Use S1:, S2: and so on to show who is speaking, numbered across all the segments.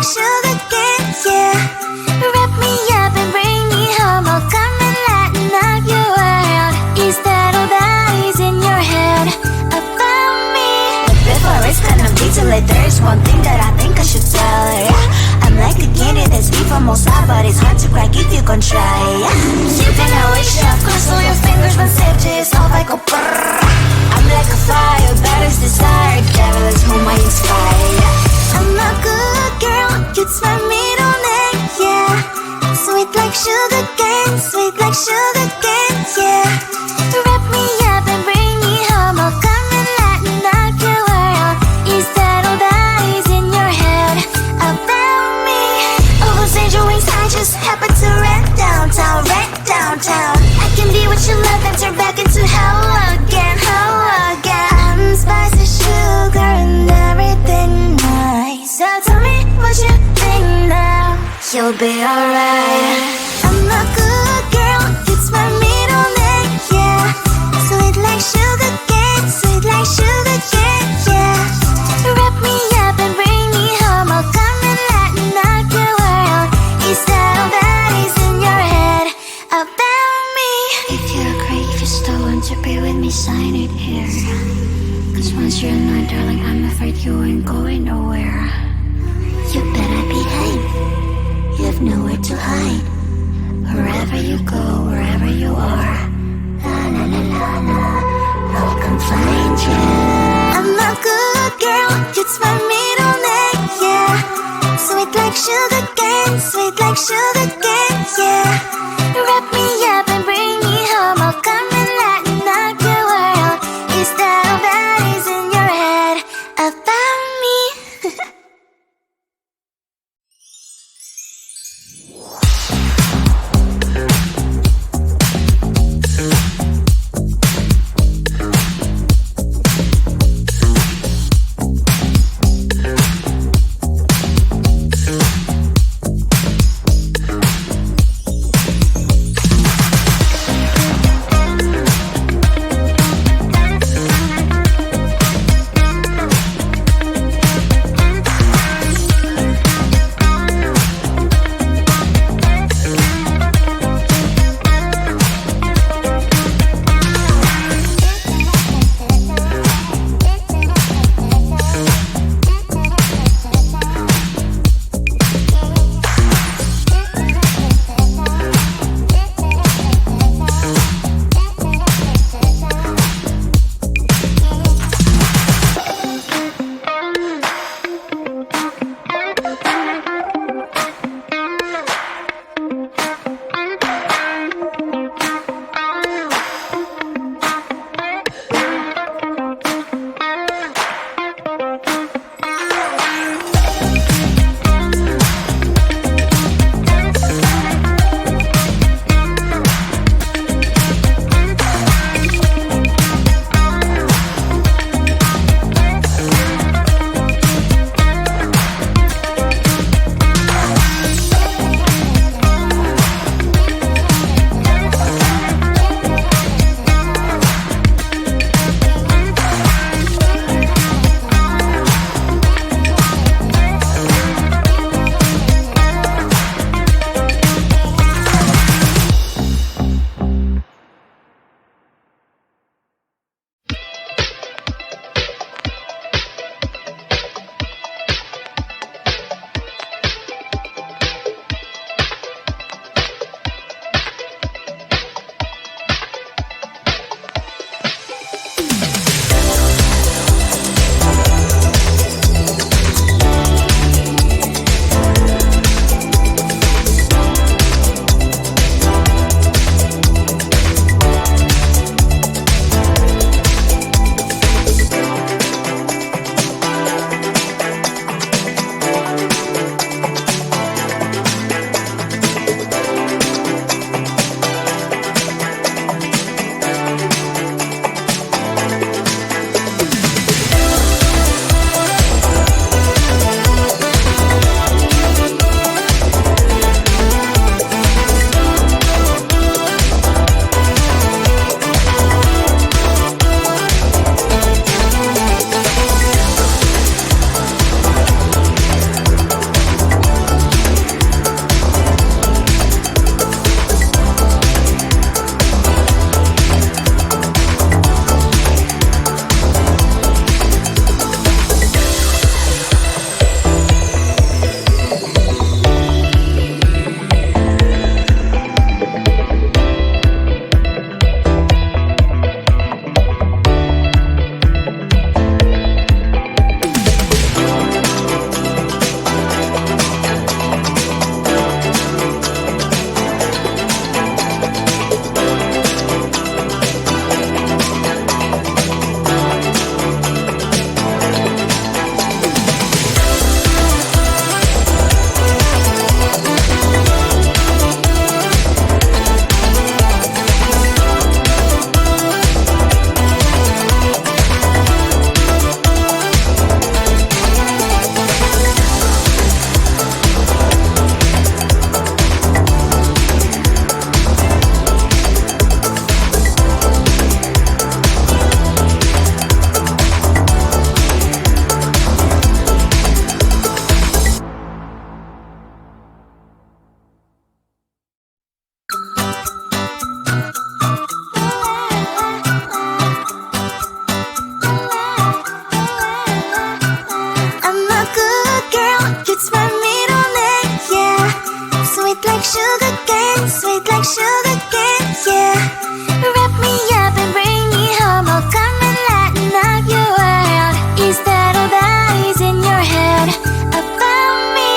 S1: like sugar cane, yeah. Wrap me up and bring me home. I'll come and lighten up your world. Is that all that is in your head about me?
S2: But before it's gonna be too late, there's one thing that I think I should tell ya. I'm like the candy that's sweet from outside, but it's hard to crack if you can try. You can always shove, cross all your fingers when safety is off. I go brrrr. I'm like a fire, battles desire. Devil is whom I inspire.
S1: I'm a good girl, it's my middle name, yeah. Sweet like sugar cane, sweet like sugar cane, yeah. Wrap me up and bring me home. I'll come and lighten up your world. Is that all that is in your head about me? Overstage your wings, I just happen to rent downtown, rent downtown. I can be what you love and turn back into hell again, hell again. I'm spicy sugar and everything nice. So tell me what you think now.
S2: You'll be alright.
S1: I'm a good girl, it's my middle name, yeah. Sweet like sugar cane, sweet like sugar cane, yeah. Wrap me up and bring me home. I'll come and lighten up your world. Is that all that is in your head about me?
S2: If you agree, if you still want to be with me, sign it here. Cause once you're mine, darling, I'm afraid you ain't going nowhere. You better behave. You have nowhere to hide. Wherever you go, wherever you are. La la la la la, I'll come find you.
S1: I'm a good girl, it's my middle name, yeah. Sweet like sugar cane, sweet like sugar cane, yeah. Wrap me up and bring me home. I'll come and lighten up your world. Is that all that is in your head about me? sugar cane, sweet like sugar cane, yeah. Wrap me up and bring me home, I'll come and lighten up your world. Is that all that is in your head about me?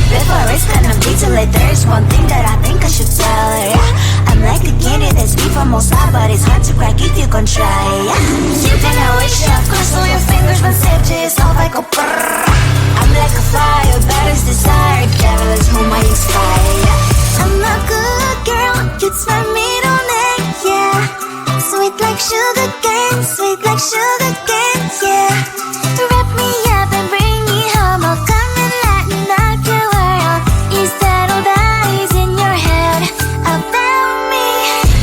S3: Before it's gonna be too late, there's one thing that I think I should tell her, yeah. I'm like the candy that's sweet from outside, but it's hard to crack if you can try, yeah. You can always shove cross on your fingers when safety is off, I go brrrr. I'm like a fire, bad as desire, devil is whom I inspire, yeah.
S1: I'm a good girl, it's my middle name, yeah. Sweet like sugar cane, sweet like sugar cane, yeah. Wrap me up and bring me home, I'll come and lighten up your world. Is that all that is in your head about me?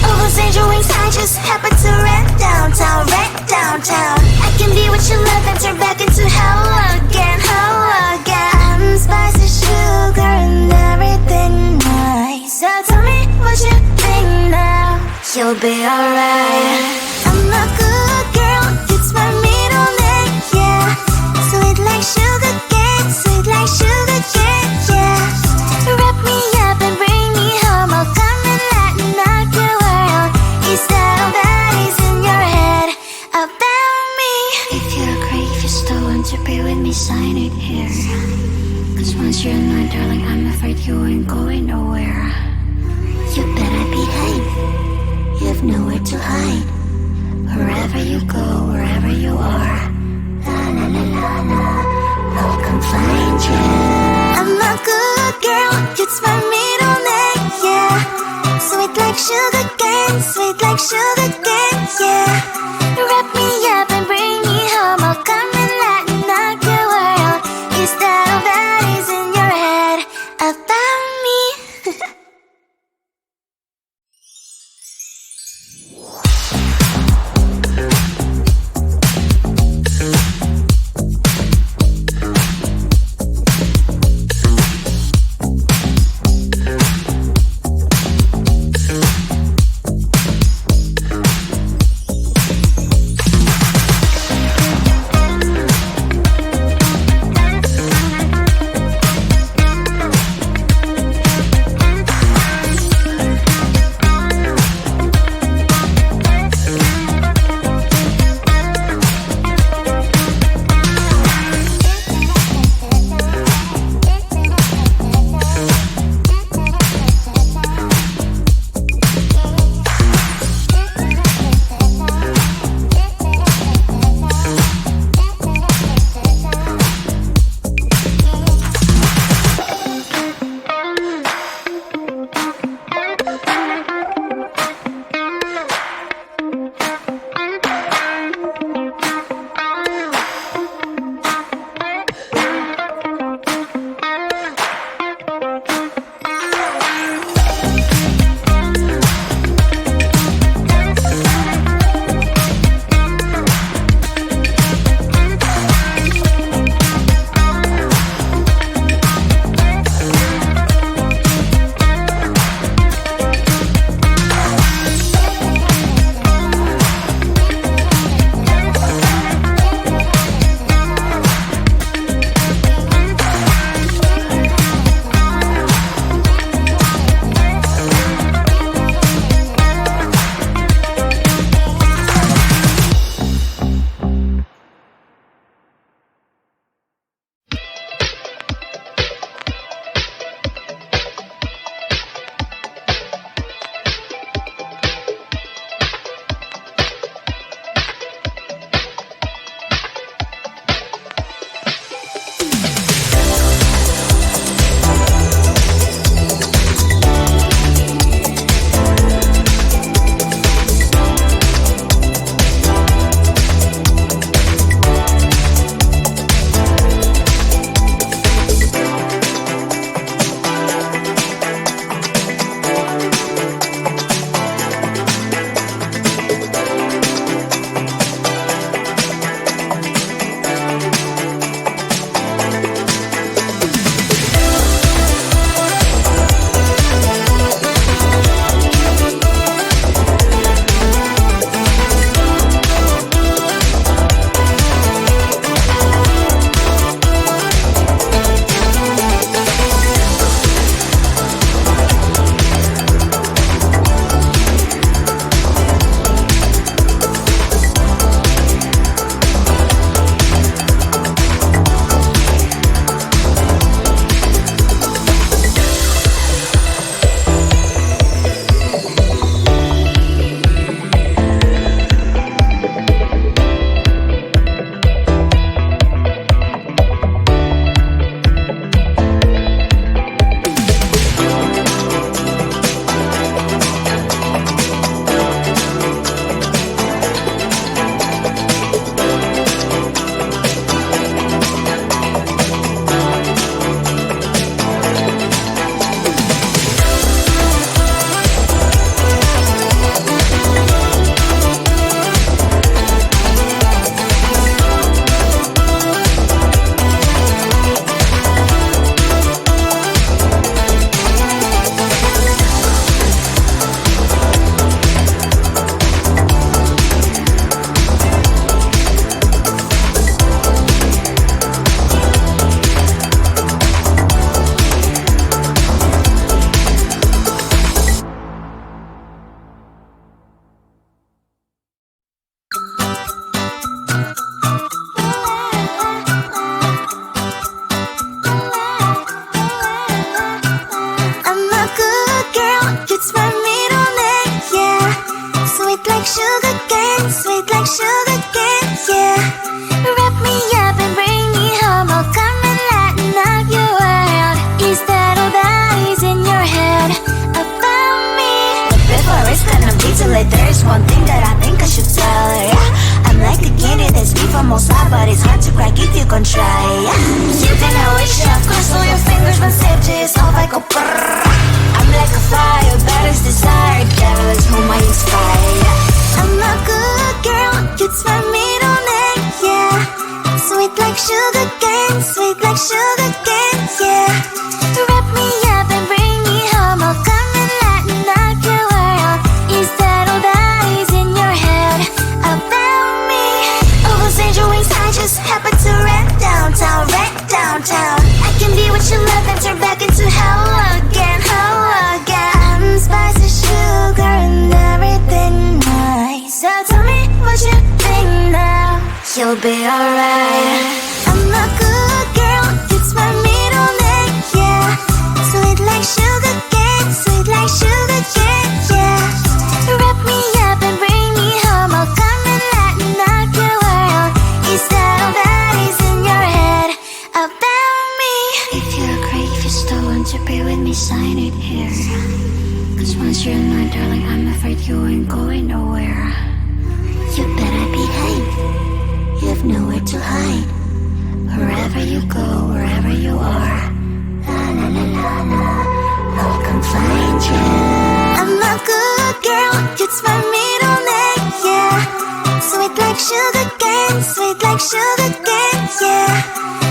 S3: All those angel wings I just happen to rent downtown, rent downtown.
S1: I can be what you love and turn back into hell again, hell again. I'm spicy sugar and everything nice. So tell me what you think now.
S3: You'll be alright.
S1: I'm a good girl, it's my middle name, yeah. Sweet like sugar cane, sweet like sugar cane, yeah. Wrap me up and bring me home, I'll come and lighten up your world. Is that all that is in your head about me?
S2: If you agree, if you still want to be with me, sign it here. Cause once you're mine, darling, I'm afraid you ain't going nowhere. You better behave, you have nowhere to hide. Wherever you go, wherever you are, la la la la la, I'll come find you.
S1: I'm a good girl, it's my middle name, yeah. Sweet like sugar cane, sweet like sugar cane, yeah. Wrap me up and bring me home, I'll come and lighten up your world. Is that all that is in your head about me?
S3: one thing that I think I should tell her, yeah. I'm like the candy that's made from most but it's hard to crack if you can try, yeah. You think I wish you have crossed all your fingers when safety is off, I go brrrr. I'm like a fire, bad as desire, devil is whom I inspire, yeah.
S1: I'm a good girl, you turn me on it, yeah. Sweet like sugar cane, sweet like sugar cane, yeah. Wrap me up and bring me home, I'll come and lighten up your world. Is that all that is in your head about me?
S3: All those angel wings I just happen to rent downtown, I can be what you love and turn back into hell again,
S1: I'm spicy sugar and everything nice. So tell me what you think now.
S3: you'll be alright.
S1: I'm a good girl, it's my middle name, yeah. Sweet like sugar cane, sweet like sugar cane, yeah. Wrap me up and bring me home, I'll come and lighten up your world. Is that all that is in your head about me?
S2: If you agree, if you still want to be with me, sign it here. Cause once you're in mine, darling, I'm afraid you ain't going nowhere.
S3: You better behave, you have nowhere to hide.
S2: Wherever you go, wherever you are,
S3: La la la la la, I'll come find you.
S1: I'm a good girl, it's my middle name, yeah. Sweet like sugar cane, sweet like sugar cane, yeah.